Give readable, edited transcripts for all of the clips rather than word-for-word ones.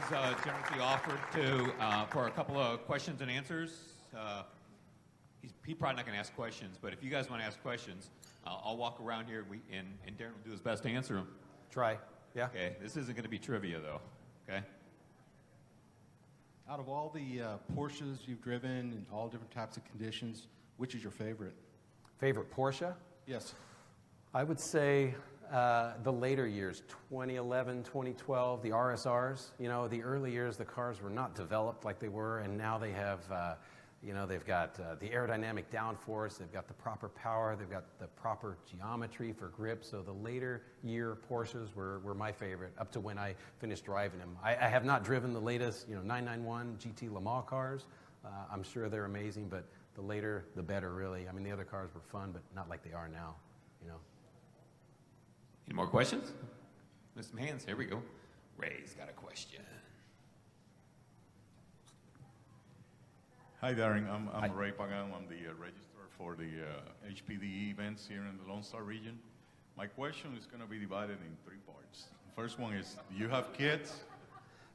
generously offered to for a couple of questions and answers. He's probably not going to ask questions, but if you guys want to ask questions, I'll walk around here and Darren will do his best to answer them. Try. Yeah. Okay. This isn't going to be trivia, though. Okay. Out of all the Porsches you've driven in all different types of conditions, which is your favorite? Favorite Porsche? Yes. I would say the later years, 2011, 2012, the RSRs. You know, the early years, the cars were not developed like they were, and now they have, you know, they've got the aerodynamic downforce, they've got the proper power, they've got the proper geometry for grip. So the later year Porsches were my favorite up to when I finished driving them. I have not driven the latest, you know, 991 GT Le Mans cars. I'm sure they're amazing, but the later, the better, really. I mean, the other cars were fun, but not like they are now, you know. Any more questions? There's some hands. Here we go. Ray's got a question. Hi, Darren. I'm Ray Pagan. I'm the registrar for the HPDE events here in the Lone Star region. My question is going to be divided in 3 parts. The first one is, do you have kids?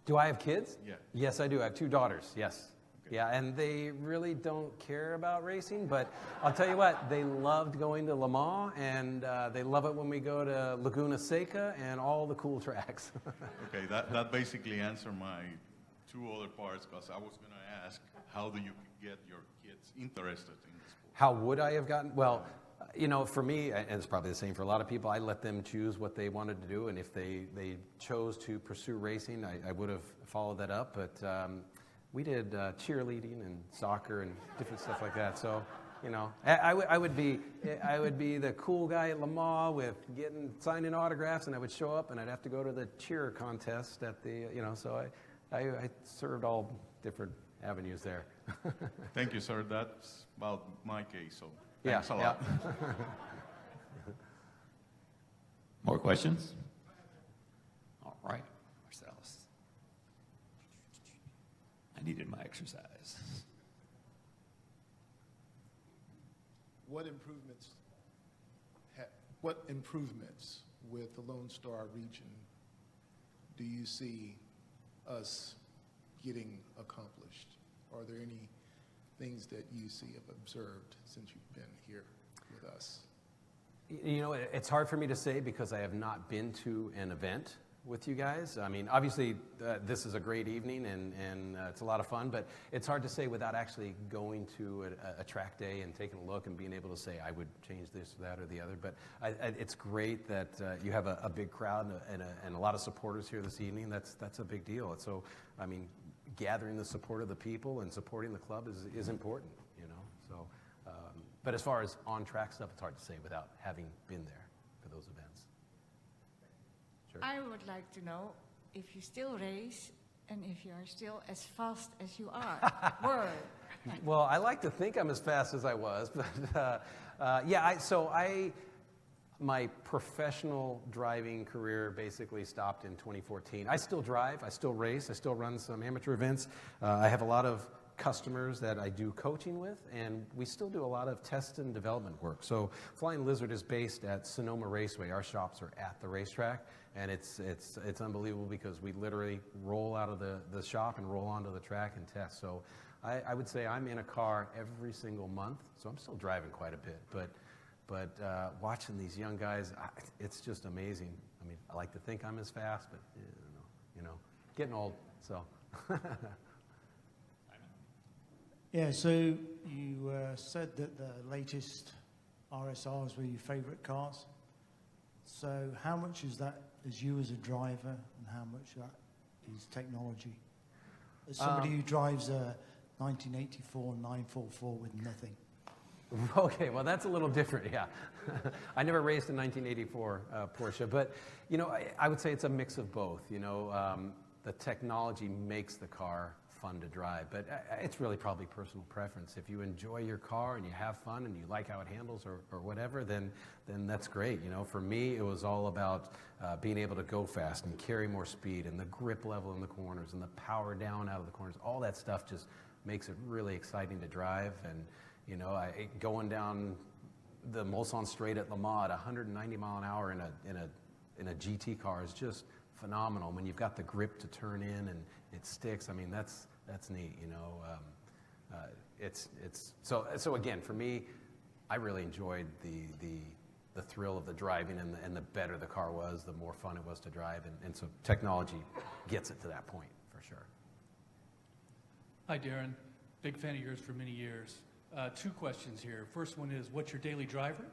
Do I have kids? Yeah. Yes, I do. I have 2 daughters, yes. Okay. Yeah, and they really don't care about racing, but I'll tell you what, they loved going to Le Mans, and they love it when we go to Laguna Seca and all the cool tracks. Okay, that basically answered my 2 other parts, because I was going to ask, how do you get your kids interested in the sport? How would I have gotten? Well, you know, for me, and it's probably the same for a lot of people, I let them choose what they wanted to do, and if they chose to pursue racing, I would have followed that up, but we did cheerleading and soccer and different stuff like that. So, you know, I would be the cool guy at Le Mans with signing autographs, and I would show up, and I'd have to go to the cheer contest at the, you know. So I served all different avenues there. Thank you, sir. That's about my case. So thanks a lot. Yeah. More questions? All right, Marcellus. I needed my exercise. What improvements with the Lone Star region do you see us getting accomplished? Are there any things that you see have observed since you've been here with us? You know, it's hard for me to say because I have not been to an event with you guys. I mean, obviously, this is a great evening and it's a lot of fun, but it's hard to say without actually going to a track day and taking a look and being able to say, I would change this, that, or the other. But it's great that you have a big crowd and a lot of supporters here this evening. That's a big deal. So, I mean, gathering the support of the people and supporting the club is important, you know. So, but as far as on-track stuff, it's hard to say without having been there for those events. Sure. I would like to know if you still race and if you are still as fast as you were. Well, I like to think I'm as fast as I was, but my professional driving career basically stopped in 2014. I still drive, I still race, I still run some amateur events. I have a lot of customers that I do coaching with, and we still do a lot of test and development work. So Flying Lizard is based at Sonoma Raceway. Our shops are at the racetrack, and it's unbelievable because we literally roll out of the shop and roll onto the track and test. So I would say I'm in a car every single month, so I'm still driving quite a bit, but watching these young guys, it's just amazing. I mean, I like to think I'm as fast, but you know, getting old, so. Yeah, so you said that the latest RSRs were your favorite cars. So how much is that as you as a driver, and how much that is technology? As somebody who drives a 1984 944 with nothing. Okay, well, that's a little different, yeah. I never raced a 1984 Porsche, but, you know, I would say it's a mix of both. You know, the technology makes the car fun to drive, but it's really probably personal preference. If you enjoy your car and you have fun and you like how it handles or whatever, then that's great. You know, for me, it was all about being able to go fast and carry more speed and the grip level in the corners and the power down out of the corners. All that stuff just makes it really exciting to drive. And you know, going down the Mulsanne Straight at Le Mans at 190 mile an hour in a GT car is just phenomenal. When you've got the grip to turn in and it sticks, I mean, that's neat, you know. So again, for me, I really enjoyed the thrill of the driving, and the better the car was, the more fun it was to drive, and so technology gets it to that point for sure. Hi, Darren. Big fan of yours for many years. 2 questions here. First one is, what's your daily driver?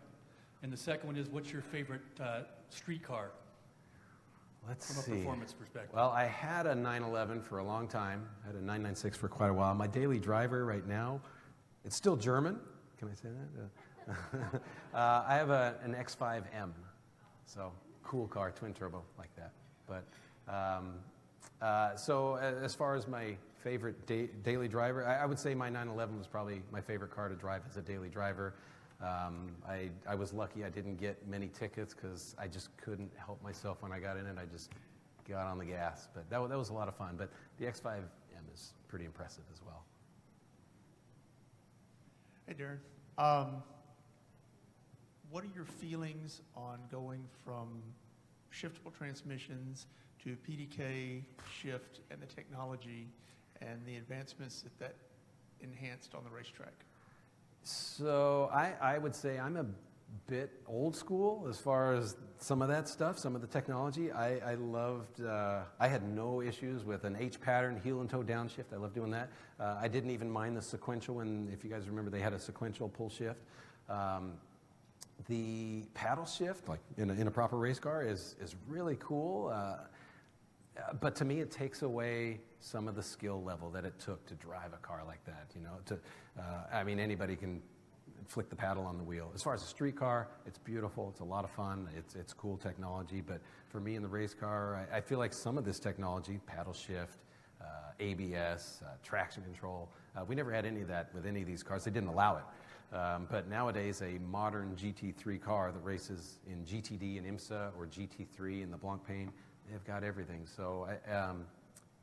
And the second one is, what's your favorite street car Let's from a see. performance perspective? Well, I had a 911 for a long time. I had a 996 for quite a while. My daily driver right now, it's still German. Can I say that? I have an X5M. So cool car, twin turbo like that. But so as far as my favorite daily driver, I would say my 911 was probably my favorite car to drive as a daily driver. I was lucky I didn't get many tickets because I just couldn't help myself when I got in it. I just got on the gas. But that was a lot of fun. But the X5M is pretty impressive as well. Hey, Darren. What are your feelings on going from shiftable transmissions to PDK shift and the technology and the advancements that enhanced on the racetrack? So I would say I'm a bit old school as far as some of that stuff, some of the technology. I loved, I had no issues with an H pattern, heel and toe downshift. I loved doing that. I didn't even mind the sequential when, if you guys remember, they had a sequential pull shift. The paddle shift, like in a proper race car, is really cool. But to me, it takes away some of the skill level that it took to drive a car like that. You know, I mean, anybody can flick the paddle on the wheel. As far as a street car, it's beautiful. It's a lot of fun. It's cool technology. But for me in the race car, I feel like some of this technology, paddle shift, ABS, traction control, we never had any of that with any of these cars. They didn't allow it. But nowadays, a modern GT3 car that races in GTD and IMSA or GT3 in the Blancpain, they've got everything. So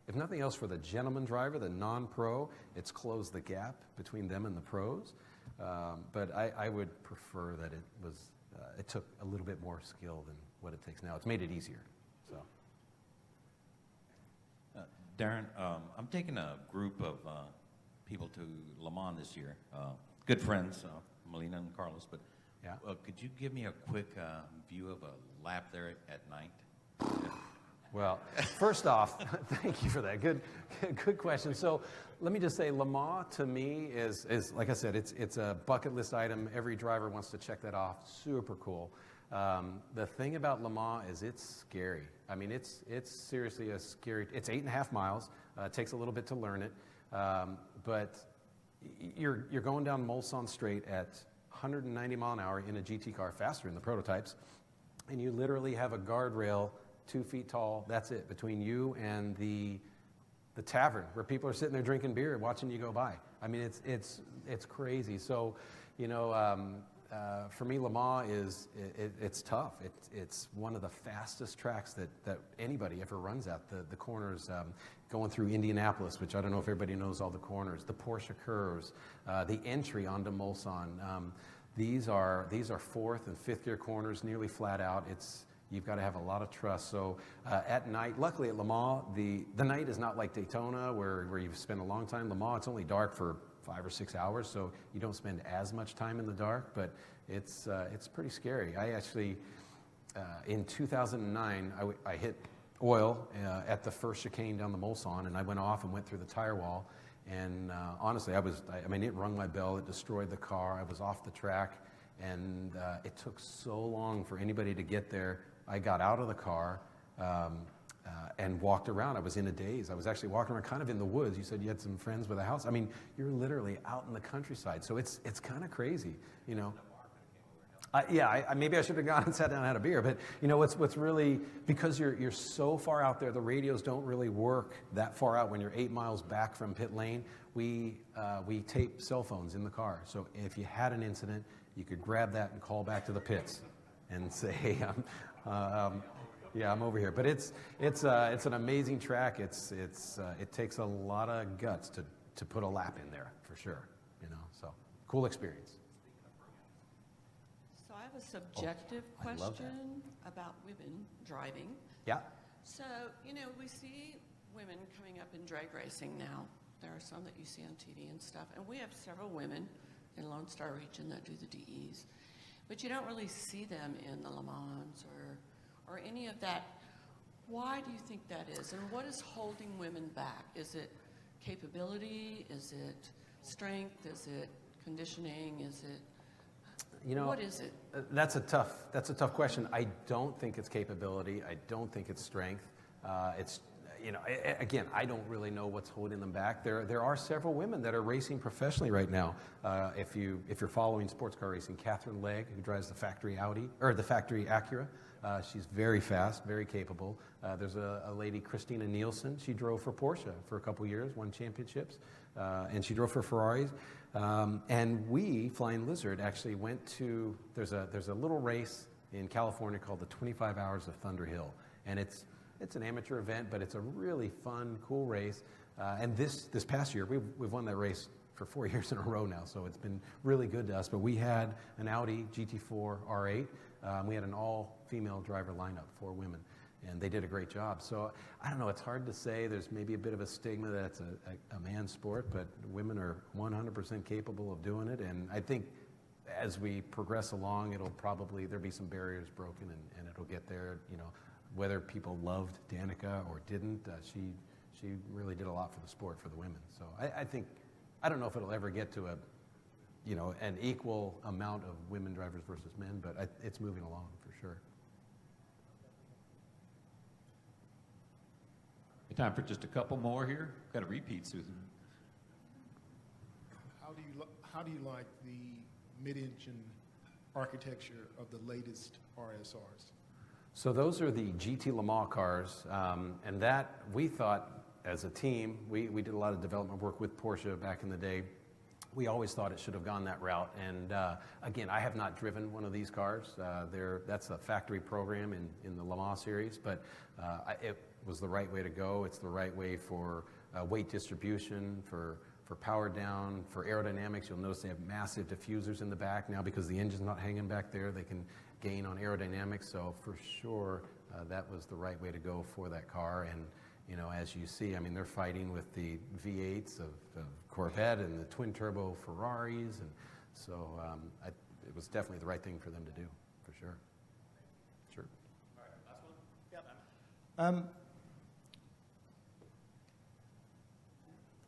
if nothing else, for the gentleman driver, the non-pro, it's closed the gap between them and the pros. But I would prefer that it took a little bit more skill than what it takes now. It's made it easier. So, Darren, I'm taking a group of people to Le Mans this year. Good friends, Melina and Carlos. But yeah. Could you give me a quick view of a lap there at night? Well, first off, thank you for that. Good question. So let me just say, Le Mans to me is like I said, it's a bucket list item. Every driver wants to check that off. Super cool. The thing about Le Mans is it's scary. I mean, it's seriously a scary. It's 8.5 miles. It takes a little bit to learn it, but you're going down Mulsanne Straight at 190 mile an hour in a GT car, faster in the prototypes, and you literally have a guardrail 2 feet tall, that's it, between you and the tavern where people are sitting there drinking beer watching you go by. I mean, it's crazy. So, you know, for me, Le Mans it's tough. It's one of the fastest tracks that anybody ever runs at. The corners, going through Indianapolis, which I don't know if everybody knows all the corners, the Porsche curves, the entry onto Mulsanne. These are 4th and 5th gear corners, nearly flat out. You've got to have a lot of trust. So at night, luckily at Le Mans, the night is not like Daytona where you've spent a long time. Le Mans, it's only dark for 5 or 6 hours, so you don't spend as much time in the dark, but it's pretty scary. I actually, in 2009, I hit oil at the first chicane down the Mulsanne, and I went off and went through the tire wall. And honestly, I mean, it rung my bell. It destroyed the car. I was off the track, and it took so long for anybody to get there. I got out of the car and walked around. I was in a daze. I was actually walking around kind of in the woods. You said you had some friends with a house. I mean, you're literally out in the countryside. So it's kind of crazy, you know. Maybe I should have gone and sat down and had a beer. But, you know, what's really, because you're so far out there, the radios don't really work that far out. When you're 8 miles back from pit lane, we tape cell phones in the car. So if you had an incident, you could grab that and call back to the pits and say, hey, I'm over here. But it's an amazing track. It takes a lot of guts to put a lap in there, for sure. You know, so cool experience. So I have a subjective I love that. question about women driving. Yeah. So, you know, we see women coming up in drag racing now. There are some that you see on TV and stuff. And we have several women in Lone Star Region that do the DEs. But you don't really see them in the Le Mans or any of that. Why do you think that is? And what is holding women back? Is it capability? Is it strength? Is it conditioning? Is it, You know, what is it? That's a tough question. I don't think it's capability. I don't think it's strength. It's, you know, again, I don't really know what's holding them back. There are several women that are racing professionally right now. If you're following sports car racing, Catherine Legg, who drives the factory Acura, she's very fast, very capable. There's a lady, Christina Nielsen. She drove for Porsche for a couple years, won championships, and she drove for Ferraris. And we, Flying Lizard, actually went to, there's a little race in California called the 25 Hours of Thunder Hill. And it's an amateur event, but it's a really fun, cool race. And this past year, we've won that race for 4 years in a row now, so it's been really good to us. But we had an Audi GT4 R8. We had an all-female driver lineup, 4 women, and they did a great job. So I don't know, it's hard to say. There's maybe a bit of a stigma that it's a man's sport, but women are 100% capable of doing it. And I think as we progress along, there'll be some barriers broken, and it'll get there. You know, whether people loved Danica or didn't, she really did a lot for the sport, for the women. So I don't know if it'll ever get to an equal amount of women drivers versus men, but it's moving along for sure. Time for just a couple more here. Got a repeat, Susan. How do you like the mid-engine architecture of the latest RSRs? So those are the GT Le Mans cars, and that we thought as a team, we did a lot of development work with Porsche back in the day. We always thought it should have gone that route. And again, I have not driven one of these cars. That's a factory program in the Le Mans series, but it was the right way to go. It's the right way for weight distribution, for power down, for aerodynamics. You'll notice they have massive diffusers in the back now because the engine's not hanging back there. They can gain on aerodynamics. So for sure, that was the right way to go for that car. And you know, as you see, I mean, they're fighting with the V8s of Corvette and the twin-turbo Ferraris, and so it was definitely the right thing for them to do, for sure. Sure. All right, last one. Yep.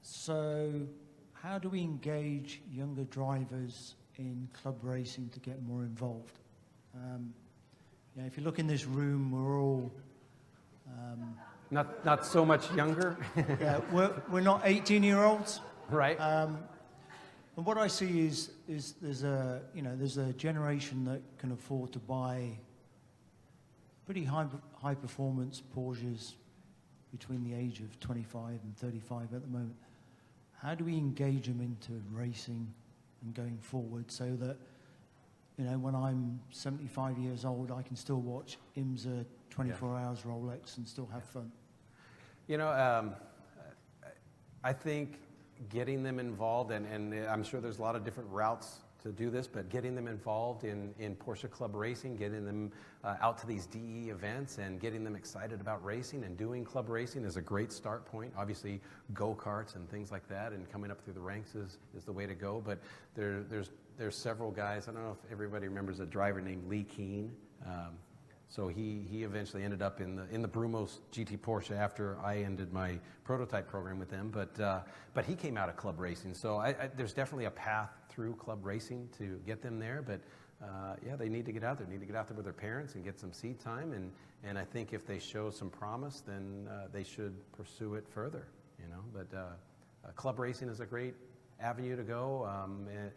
So, how do we engage younger drivers in club racing to get more involved? You know, if you look in this room, we're all Not so much younger. yeah, we're not 18-year-olds. Right. And what I see is there's a generation that can afford to buy pretty high performance Porsches between the age of 25 and 35 at the moment. How do we engage them into racing and going forward so that, you know, when I'm 75 years old, I can still watch IMSA 24 hours Rolex and still have fun? You know, I think getting them involved, and I'm sure there's a lot of different routes to do this, but getting them involved in Porsche Club Racing, getting them out to these DE events and getting them excited about racing and doing club racing is a great start point. Obviously, go-karts and things like that and coming up through the ranks is the way to go, but there's several guys. I don't know if everybody remembers a driver named Lee Keane. So he eventually ended up in the Brumos GT Porsche after I ended my prototype program with them. But he came out of club racing. So there's definitely a path through club racing to get them there. But yeah, they need to get out there. They need to get out there with their parents and get some seat time. And I think if they show some promise, then they should pursue it further. You know. But club racing is a great avenue to go,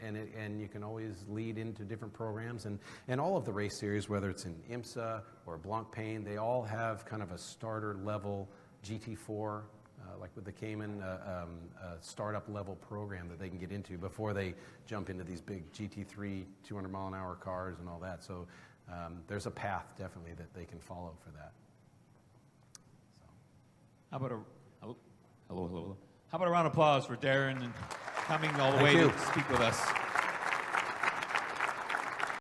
and you can always lead into different programs, and all of the race series, whether it's in IMSA or Blancpain, they all have kind of a starter level GT4, like with the Cayman, a startup level program that they can get into before they jump into these big GT3 200 mile an hour cars and all that. So there's a path definitely that they can follow for that. So. How about hello? How about a round of applause for Darren and coming all the Thank way you. to speak with us?